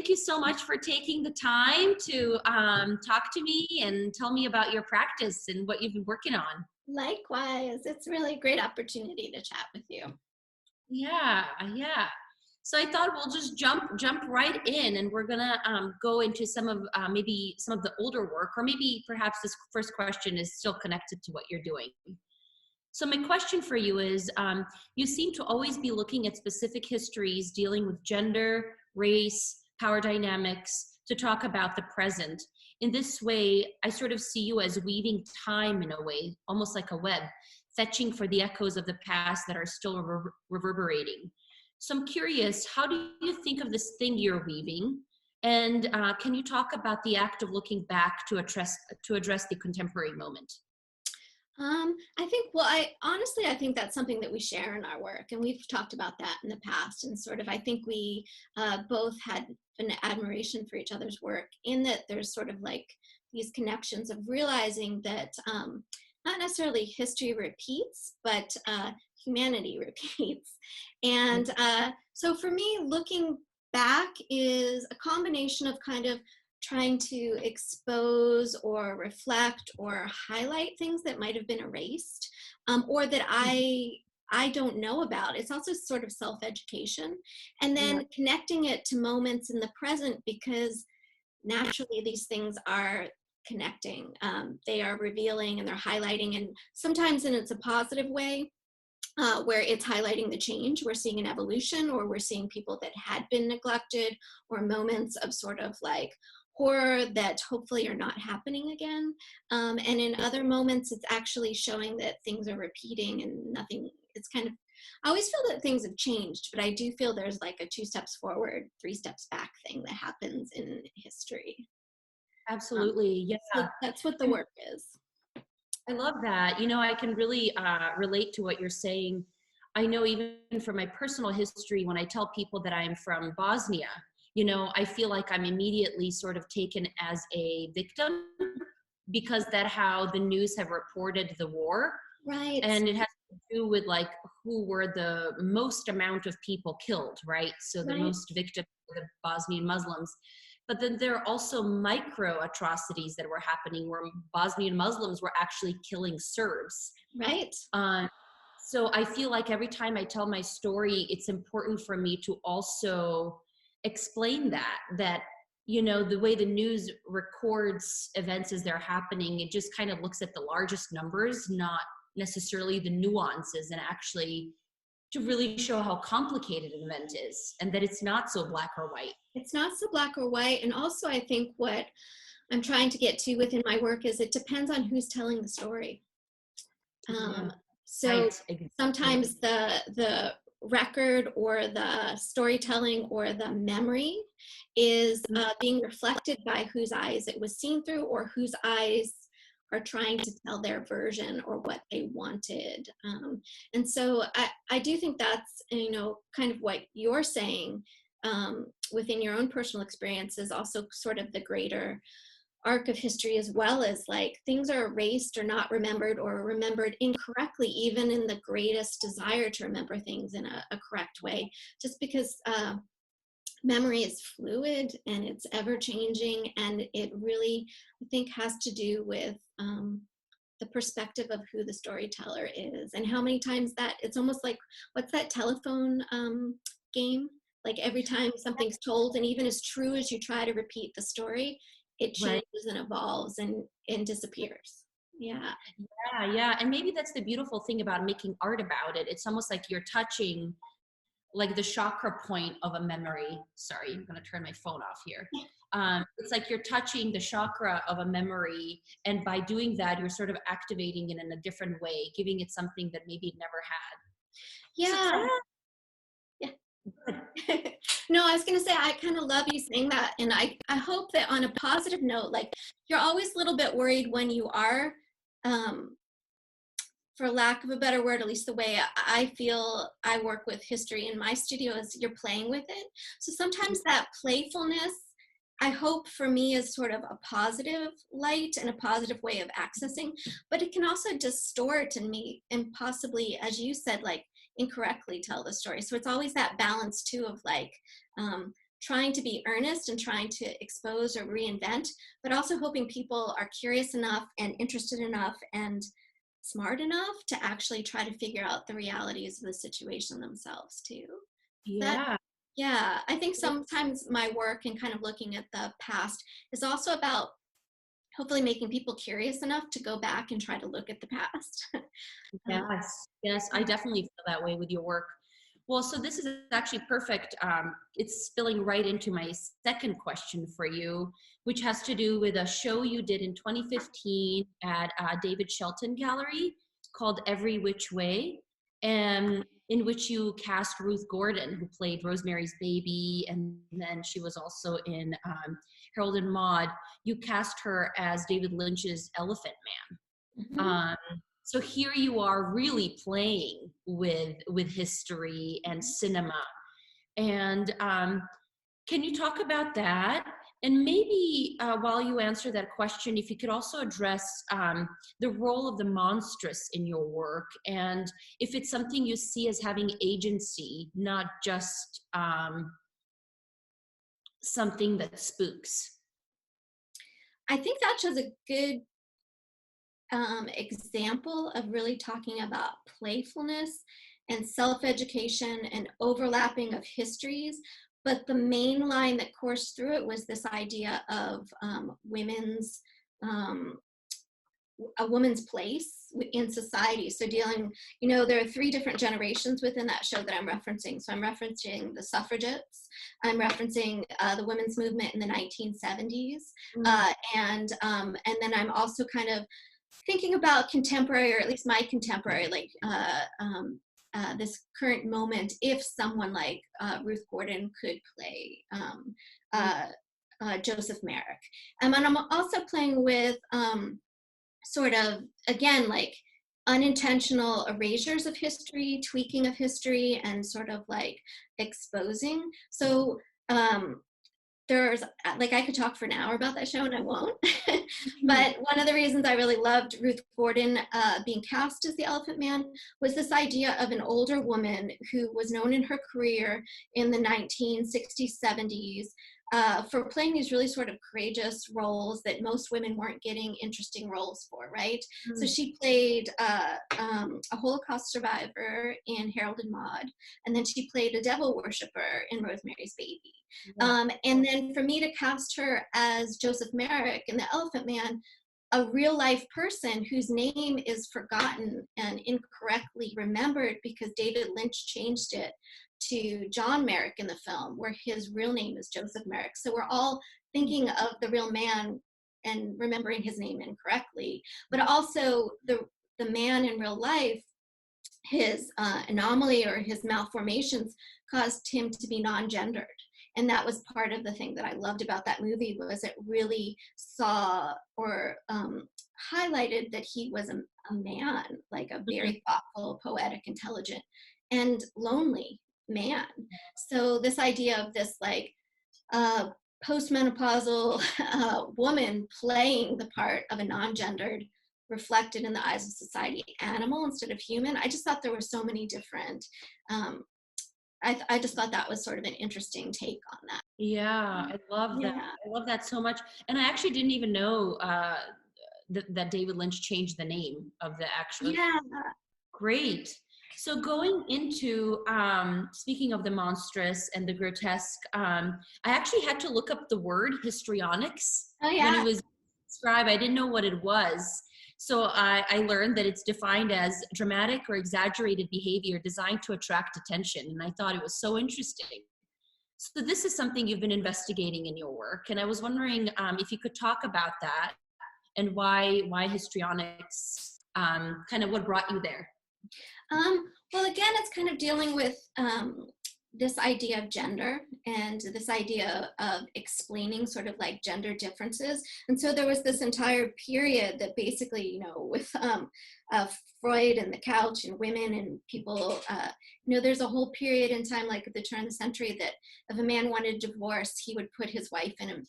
thank you so much for taking the time to talk to me and tell me about your practice and what you've been working on. Likewise, it's really a great opportunity to chat with you. Yeah, yeah. So I thought we'll just jump right in, and we're gonna go into some of maybe some of the older work, or maybe perhaps this first question is still connected to what you're doing. So my question for you is, you seem to always be looking at specific histories dealing with gender, race, power dynamics to talk about the present. In this way, I sort of see you as weaving time in a way, almost like a web, fetching for the echoes of the past that are still reverberating. So I'm curious, how do you think of this thing you're weaving? And can you talk about the act of looking back to address the contemporary moment? I think, well, I think that's something that we share in our work, and we've talked about that in the past. And sort of, I think we both had an admiration for each other's work, in that there's sort of like these connections of realizing that not necessarily history repeats, but humanity repeats. And so for me, looking back is a combination of kind of trying to expose or reflect or highlight things that might have been erased, or that I don't know about. It's also sort of self-education, and then connecting it to moments in the present, because naturally these things are connecting. They are revealing and they're highlighting, and sometimes it's a positive way, where it's highlighting the change. We're seeing an evolution, or we're seeing people that had been neglected, or moments of sort of like horror that hopefully are not happening again. And in other moments, it's actually showing that things are repeating and nothing, it's kind of, I always feel that things have changed, but I do feel there's like a 2 steps forward, 3 steps back thing that happens in history. Absolutely, yeah. So that's what the work is. I love that. You know, I can really relate to what you're saying. I know even from my personal history, when I tell people that I'm from Bosnia, you know, I feel like I'm immediately sort of taken as a victim, because that's how the news have reported the war. Right. And it has to do with like who were the most amount of people killed, right? So the most victims were the Bosnian Muslims. But then there are also micro atrocities that were happening, where Bosnian Muslims were actually killing Serbs. Right. So I feel like every time I tell my story, it's important for me to also explain that, you know, the way the news records events as they're happening, it just kind of looks at the largest numbers, not necessarily the nuances, and actually to really show how complicated an event is, and that it's not so black or white. It's not so black or white. And also, I think what I'm trying to get to within my work is it depends on who's telling the story. So right, exactly. Sometimes the record or the storytelling or the memory is being reflected by whose eyes it was seen through, or whose eyes are trying to tell their version or what they wanted. And so I do think that's, you know, kind of what you're saying within your own personal experience is also sort of the greater arc of history, as well as like things are erased or not remembered, or remembered incorrectly, even in the greatest desire to remember things in a correct way, just because memory is fluid and it's ever changing. And it really, I think, has to do with the perspective of who the storyteller is, and how many times that it's almost like, what's that telephone game? Like every time something's told, and even as true as you try to repeat the story, it changes and evolves and disappears. Yeah. And maybe that's the beautiful thing about making art about it. It's almost like you're touching like the chakra point of a memory. Sorry, I'm going to turn my phone off here. It's like you're touching the chakra of a memory, and by doing that, you're sort of activating it in a different way, giving it something that maybe it never had. Yeah. No, I was going to say, I kind of love you saying that. And I hope that on a positive note, like, you're always a little bit worried when you are, for lack of a better word, at least the way I feel I work with history in my studio, is you're playing with it. So sometimes that playfulness, I hope for me, is sort of a positive light and a positive way of accessing, but it can also distort and possibly, as you said, like, incorrectly tell the story. So it's always that balance too of like trying to be earnest and trying to expose or reinvent, but also hoping people are curious enough and interested enough and smart enough to actually try to figure out the realities of the situation themselves too. That, Yeah. yeah, I think sometimes my work and kind of looking at the past is also about hopefully making people curious enough to go back and try to look at the past. Yes, yes, I definitely feel that way with your work. Well, so this is actually perfect. It's spilling right into my second question for you, which has to do with a show you did in 2015 at David Shelton Gallery called Every Which Way, and in which you cast Ruth Gordon, who played Rosemary's Baby, and then she was also in Harold and Maude. You cast her as David Lynch's Elephant Man. Mhm. So here you are really playing with history and cinema. And can you talk about that? And maybe while you answer that question, if you could also address the role of the monstrous in your work, and if it's something you see as having agency, not just something that spooks. I think that shows a good example of really talking about playfulness and self-education and overlapping of histories. But the main line that coursed through it was this idea of women's um, a woman's place in society. So dealing, there are three different generations within that show that I'm referencing. So I'm referencing the suffragettes, I'm referencing the women's movement in the 1970s, and then I'm also kind of thinking about contemporary, or at least my contemporary, like this current moment, if someone like Ruth Gordon could play Joseph Merrick. And I'm also playing with sort of, again, like unintentional erasures of history, tweaking of history, and sort of like exposing. So there's, like, I could talk for an hour about that show and I won't. But one of the reasons I really loved Ruth Gordon being cast as the Elephant Man was this idea of an older woman who was known in her career in the 1960s, 70s for playing these really sort of courageous roles that most women weren't getting interesting roles for, right? So she played a Holocaust survivor in Harold and Maude, and then she played a devil worshiper in Rosemary's Baby. And then for me to cast her as Joseph Merrick in The Elephant Man, a real life person whose name is forgotten and incorrectly remembered because David Lynch changed it to John Merrick in the film, where his real name is Joseph Merrick. So we're all thinking of the real man and remembering his name incorrectly, but also the man in real life, his anomaly or his malformations caused him to be non-gendered. And that was part of the thing that I loved about that movie, was it really saw or highlighted that he was a man, like a very thoughtful, poetic, intelligent, and lonely man. So this idea of this like postmenopausal woman playing the part of a non-gendered, reflected in the eyes of society, animal instead of human, I just thought there were so many different I just thought that was sort of an interesting take on that. Yeah, I love that. Yeah. I love that so much. And I actually didn't even know that David Lynch changed the name of the actual. Yeah. Great. So going into, speaking of the monstrous and the grotesque, I actually had to look up the word histrionics Oh when yeah. it was described. I didn't know what it was. So I learned that it's defined as dramatic or exaggerated behavior designed to attract attention. And I thought it was so interesting. So this is something you've been investigating in your work. And I was wondering if you could talk about that and why histrionics, kind of what brought you there. Well, again, it's kind of dealing with this idea of gender and this idea of explaining sort of like gender differences. And so there was this entire period that basically, with Freud and the couch and women and people, there's a whole period in time, like at the turn of the century, that if a man wanted divorce, he would put his wife in an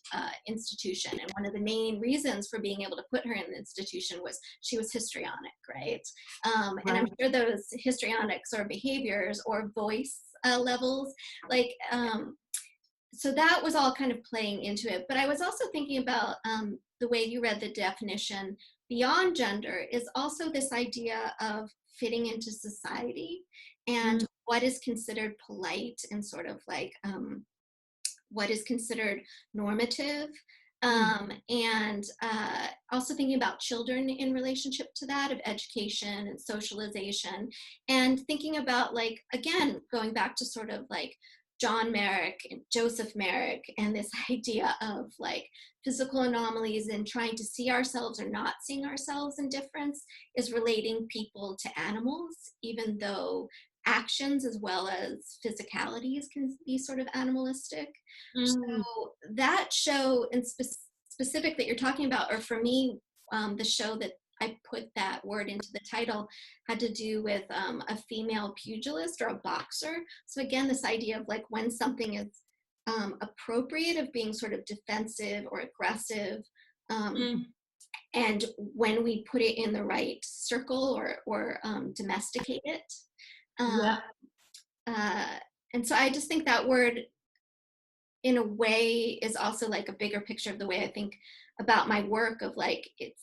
institution. And one of the main reasons for being able to put her in the institution was she was histrionic, right? And I'm sure those histrionics or behaviors or voice levels, like so that was all kind of playing into it. But I was also thinking about the way you read the definition beyond gender is also this idea of fitting into society and Mm, what is considered polite and sort of like what is considered normative. mm, And also thinking about children in relationship to that, of education and socialization, and thinking about, like, again, going back to sort of like John Merrick and Joseph Merrick and this idea of like physical anomalies and trying to see ourselves or not seeing ourselves in difference is relating people to animals, even though actions as well as physicalities can be sort of animalistic. mm. So that show in specific that you're talking about, or for me, the show that I put that word into the title had to do with a female pugilist or a boxer. So again, this idea of like when something is appropriate of being sort of defensive or aggressive, Mm, and when we put it in the right circle or domesticate it. Um, yeah. uh, and so I just think that word in a way is also like a bigger picture of the way I think about my work, of like it's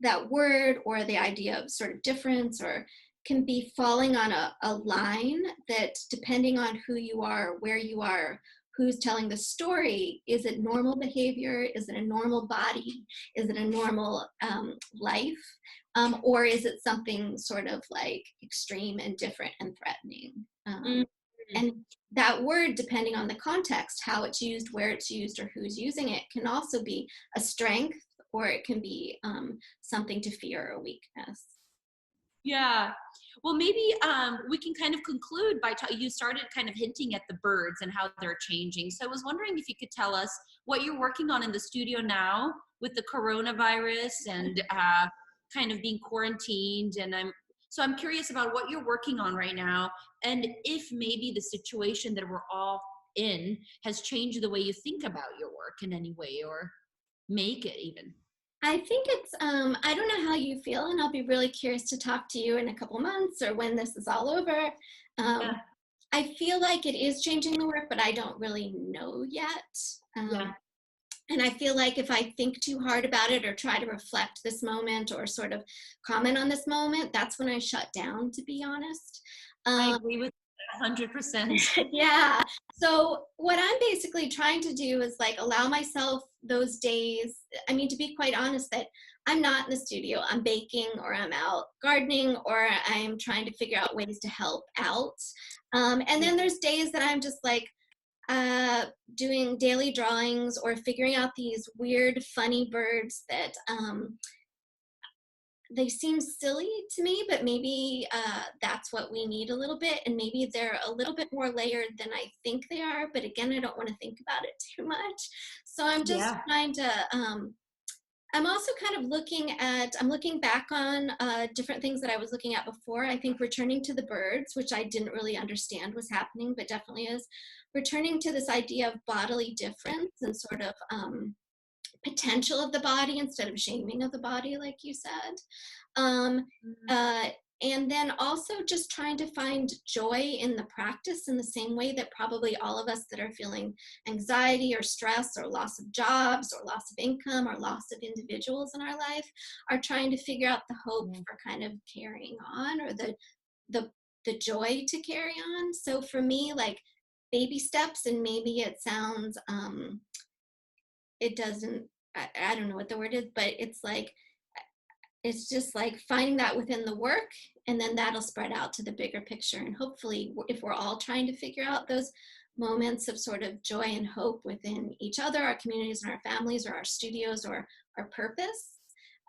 that word or the idea of sort of difference, or can be falling on a line that, depending on who you are, where you are, who's telling the story, is it normal behavior, is it a normal body, is it a normal life, or is it something sort of like extreme and different and threatening. Mm. And that word, depending on the context, how it's used, where it's used, or who's using it, can also be a strength, or it can be something to fear or weakness. Yeah. Well, maybe we can kind of conclude by you started kind of hinting at the birds and how they're changing. So I was wondering if you could tell us what you're working on in the studio now with the coronavirus and kind of being quarantined. And I'm curious about what you're working on right now, and if maybe the situation that we're all in has changed the way you think about your work in any way, or make it even. I think it's, I don't know how you feel, and I'll be really curious to talk to you in a couple months or when this is all over. Yeah. I feel like it is changing the work, but I don't really know yet. Yeah. And I feel like if I think too hard about it or try to reflect this moment or sort of comment on this moment, that's when I shut down, to be honest. I Um, agree with 100%. yeah. So what I'm basically trying to do is like allow myself those days. I mean, to be quite honest, that I'm not in the studio. I'm baking, or I'm out gardening, or I'm trying to figure out ways to help out. And Yeah. then there's days that I'm just like uh, doing daily drawings or figuring out these weird, funny birds that they seem silly to me, but maybe that's what we need a little bit. And maybe they're a little bit more layered than I think they are. But again, I don't want to think about it too much. So I'm just Yeah. trying to, I'm also kind of I'm looking back on different things that I was looking at before. I think returning to the birds, which I didn't really understand was happening, but definitely is, returning to this idea of bodily difference and sort of potential of the body instead of shaming of the body, like you said. Um, Mhm. uh, and then also just trying to find joy in the practice, in the same way that probably all of us that are feeling anxiety or stress or loss of jobs or loss of income or loss of individuals in our life are trying to figure out the hope Yeah. for kind of carrying on, or the the joy to carry on. So for me, like, baby steps, and maybe it sounds it doesn't, I don't know what the word is, but it's just like finding that within the work, and then that'll spread out to the bigger picture. And hopefully, if we're all trying to figure out those moments of sort of joy and hope within each other, our communities and our families, or our studios, or our purpose,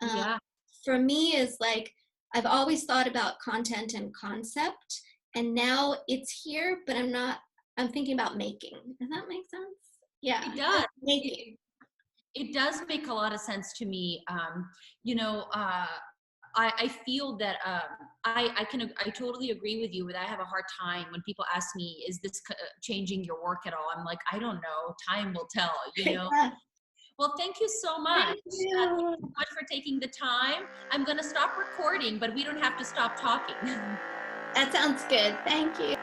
uh, Yeah. for me is like, I've always thought about content and concept, and now it's here, but I'm thinking about making. Does that make sense? Yeah, It does. making. It does make a lot of sense to me. You know, I feel that I totally agree with you. That I have a hard time when people ask me, "Is this changing your work at all?" I'm like, I don't know. Time will tell. You know. Yeah. Well, thank you so much. Thank you. Thank you so much for taking the time. I'm going to stop recording, but we don't have to stop talking. That sounds good. Thank you.